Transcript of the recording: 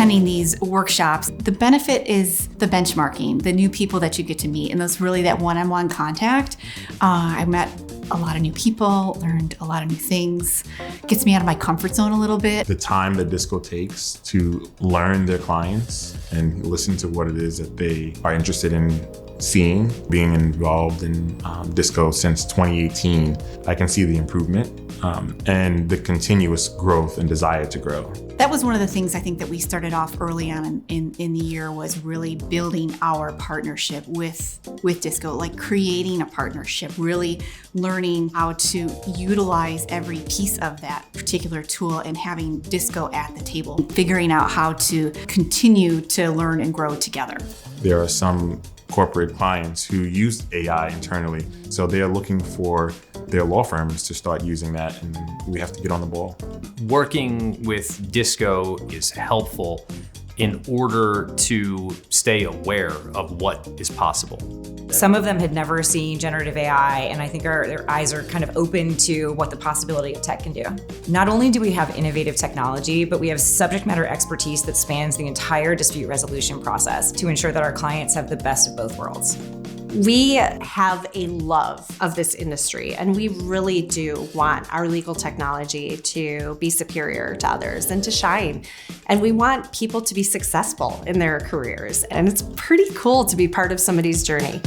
attending these workshops, the benefit is the benchmarking, the new people that you get to meet, and that's really that one-on-one contact. I met a lot of new people, learned a lot of new things, gets me out of my comfort zone a little bit. The time that Disco takes to learn their clients and listen to what it is that they are interested in seeing, being involved in Disco since 2018, I can see the improvement and the continuous growth and desire to grow. That was one of the things I think that we started off early on in the year, was really building our partnership with Disco, like creating a partnership, really learning how to utilize every piece of that particular tool and having Disco at the table, figuring out how to continue to learn and grow together. There are some corporate clients who use AI internally, so they are looking for their law firms to start using that, and we have to get on the ball. Working with Disco is helpful in order to stay aware of what is possible. Some of them had never seen generative AI, and I think their eyes are kind of open to what the possibility of tech can do. Not only do we have innovative technology, but we have subject matter expertise that spans the entire dispute resolution process to ensure that our clients have the best of both worlds. We have a love of this industry, and we really do want our legal technology to be superior to others and to shine. And we want people to be successful in their careers. And it's pretty cool to be part of somebody's journey.